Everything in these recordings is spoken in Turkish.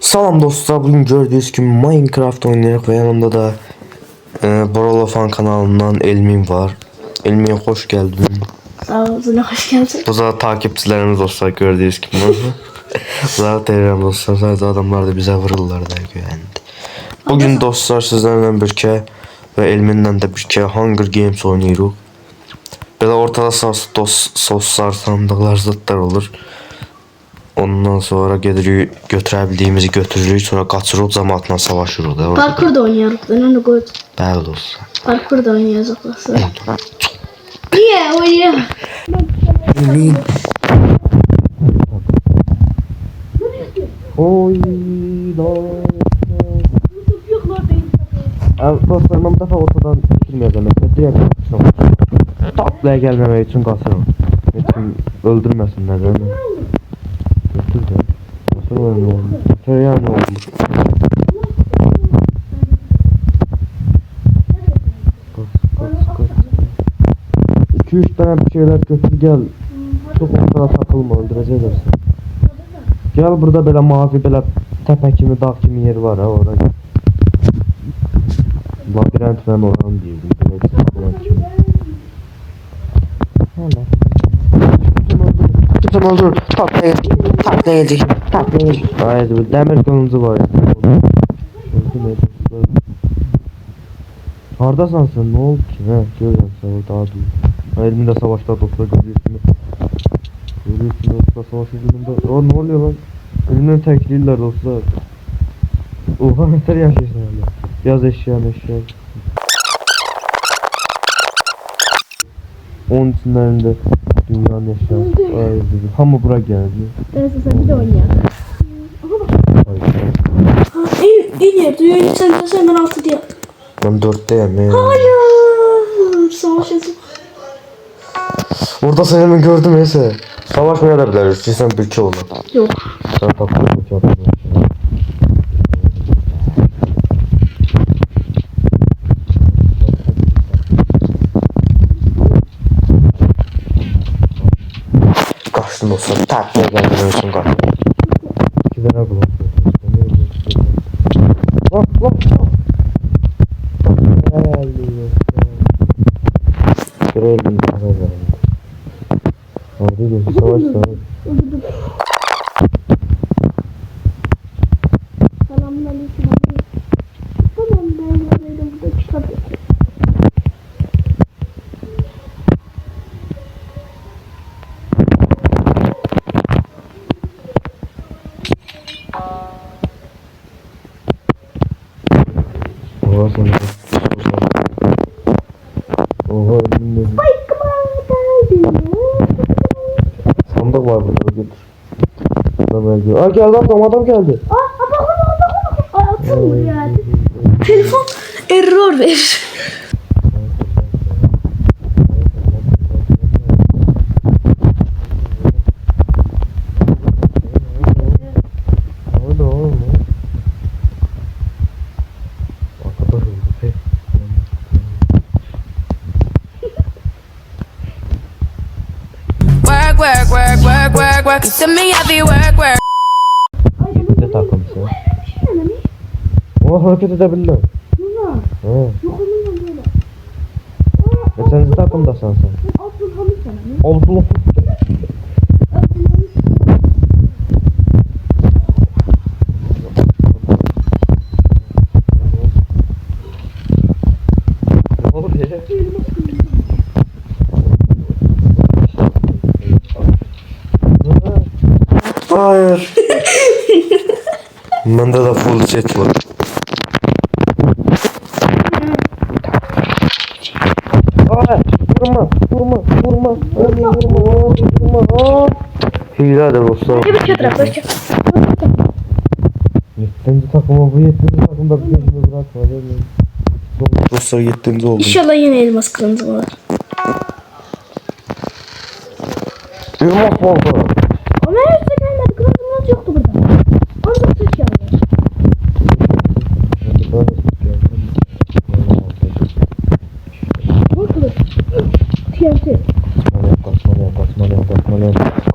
Salam dostlar, bugün gördüğünüz gibi Minecraft oynayarak ve yanımda da Borolofan kanalından Elmin var. Elmin hoş geldin. Sağ olun, hoş geldin. Bu da takipçilerimiz dostlar, gördüğünüz gibi. Zaten dostlar, sadece adamlar da bize vururlar da yani. Bugün dostlar sizlerle birlikte ve Elmin'le de birlikte Hunger Games oynuyoruz. Böyle ortada soslar, sandıklar, zıtlar olur. Ondan sonra gedirik, götürebildiğimizi götürürük, sonra kaçırıb cəmaatla savaşırıq da. Parkur da oynuyoruz. Ben onu koydum. Bəli dostlar. Parkur da oynuyoruz aklası. Niye oynuyor? Oy dostlar, ben bu dəfə ortadan bitirməyəcəm. Direkt tatlıya gəlməmək üçün qaçıram. Öldürməsinlər beni. Götür de. Nasıl öyle olmuş? Tereyağı ne olmuş? Kaç. 2-3 tane bir şeyler götür gel. Çok ortada takılma, öldürecekler seni. Gel, burada böyle mavi, böyle tepe kimi, dağ kimi yer var ha, orada. Labirent ben oranı diyordum. Kimse öldür. Tatlı yedik. Hayır, bu demir kılıncı var ya. Hardasan sen, ne oldu ki? He, görüyorum sen, daha değil. Elimde savaşta dostlar, görüyorsunuz. Dostlar, savaşın elimde. O ne oluyor lan? Elimden tekliyirler dostlar. Oha, neler yaşıyorsun hala. Biraz eşya. Onun içinde dünyanın eşyası. Hamı bura geldi. Ben sen bir de oynayalım. En iyi duyuyor sen ben 6 diye. Ben 4'teyim. Hayır. Savaşacağız. Orada seni ben gördüm neyse. Savaşmaya da biliriz. Sen bir şey olur. Yok. Sen tatlı bir şey yapıyorsun. Kaçtın olsun. Tatlıya geldiğin için kaçtın. 2 tane kulak. Bak. Görelim. Hadi gözü savaş. Selamünaleyküm. Tamam, ben burada çıkabilirim. Oha, bilmiyorum. Sandık var burada, götür. Aa, geldi adam geldi. Atsın buraya. Telefon error verir. Work. You see me heavy work. Ne takımsın? O hareket edebilirler. He. Sen takımdasan sen. Abdullah. Hayır. Bende de full set var. Hayır. Vurma. Hile de dostlar. Bir kötü. 7. takıma bu 7. takımda bir gözümü bırakma. Dostlar 7. oldu. İnşallah yine elmas kılıncı var. Elmas oldu. Ama hepsi gelmedi. Kılıncımız yoktu burada. Ancak suç geldi. Bu kılıç. TNT.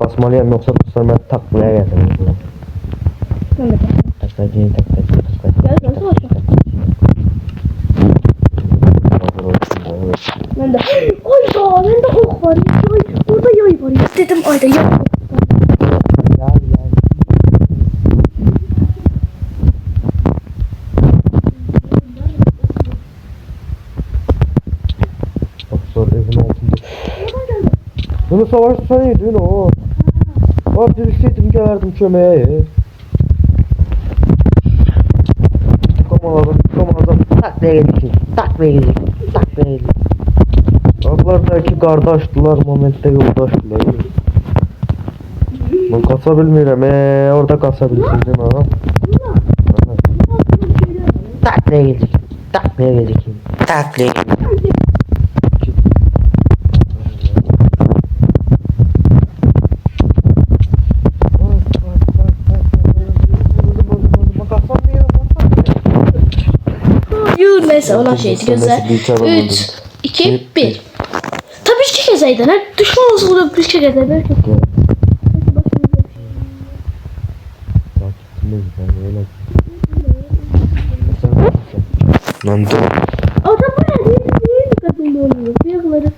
Kasmalıyam yoksa dostlar, ben taklaya geldim. Ben de Gel ben savaşacağım. Ben de. Ayda bende ok var. Yay. Burada yay var. Ya. Dedim ayda yay. Doktor evin altında. Bunu savaşsaydın o. Var dirilseydim gelirdim çömeğe. Tıkamadım. Taklaya gidecek. Ablar belki kardeştiler, momente yoldaştılar. Ben kasabilmiyorum. Orada kasabilseydin ha. Taklaya gidecek. Yürü neyse olan şeydi gözler. 3, 2, 1. Tabii 3 kezeydin ha. Düşman olsa burada 3 kezeydin. Lan dur. Orada bu ne? Niye dikkatli oluyor? Kıyakları.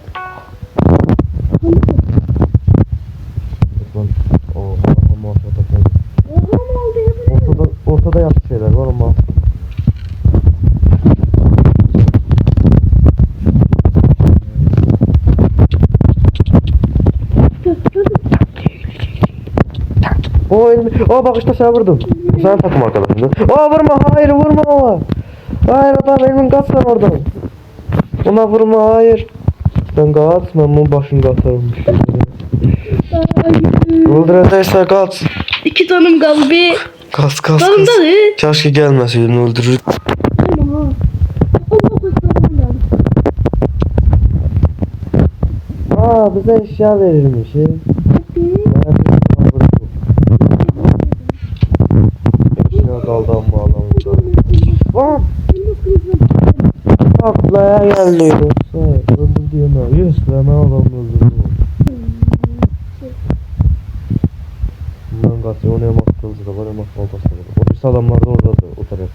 Ama ortada yaptığı şeyler var ama. Bak işte sen vurdun. Sen takım arkadaşın. Vurma, hayır vurma. Hayır adam elini kaç lan oradan. Ona vurma, hayır. Ben kaçmam, bunun başını katarım. Öldürürse kaç. 2 tanım kalbi. Kaç. Kanımda ne? Keşke gelmeseydin, öldürür. Tamam ha. Allah koşlarım ben. Bize eşya verilmiş. Eşya kaldı ama alamayacağım. Aklaya geldi yoksa öldürdü yana. Yüzleme adam öldürdü. Bundan kaçıyor, onu yamak kılıcı da var, yamak baltası da var. O birisi adamlar da orada da, o taraf.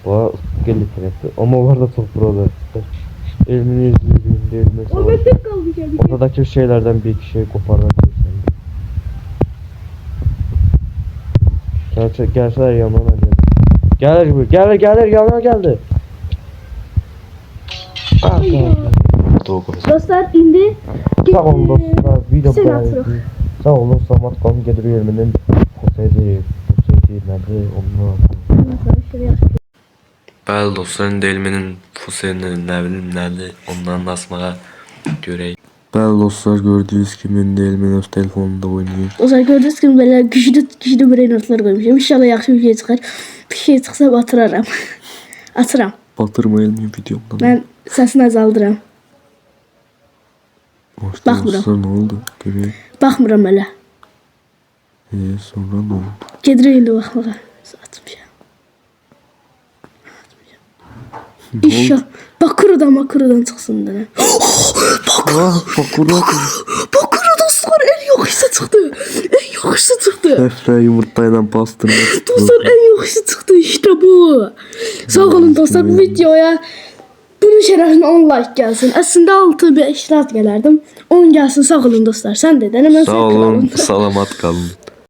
Bana geldi tarafta. Ama onlar da çok burada. Elmini yüzlüğünde elime O savaş. tek kaldı geldi. Ortadaki şeylerden bir iki şey koparmak istedim. Gelseler yanına geldi. Gelir yanına geldi. Dostlar indi. Sağ olun dostlar. Video Sen beğendim. atırıq. Sağ olun. Samat Kanı Gedir Yerminin Hoseydi nerede onu. Bəli dostlar, indi Elminin Hoseynin nə bilim nədir ondan asmağa görək. Bəli dostlar, gördüyünüz kimi indi Elmin öz telefonunda oynayır. Dostlar gördüğünüz gibi böyle güçlü brain notlar koymuşum. İnşallah yaxşı bir şey çıkar. Bir şey çıksa batıraram. Atıram. Batırma Elmin videomdan. Ben sesini azaldıram. Baxmıram. Dostlar, ne oldu? Görək. Baxmıram elə. Sonra ne oldu? Gedirək indi baxmağa. Atmışam. İnşallah. Bakırıdan çıksın da. Bakırı dostlar en yokusu çıktı. Efre yumurtayla pastırma. Dostlar en yokusu çıktı işte bu. Sağ olun dostlar bu videoya. Bunun şerefine 10 like gelsin. Aslında 6 bir iştirak gelerdim. 10 gelsin sağ olun dostlar. Sen de denemen. Sağ olun, salamat kalın.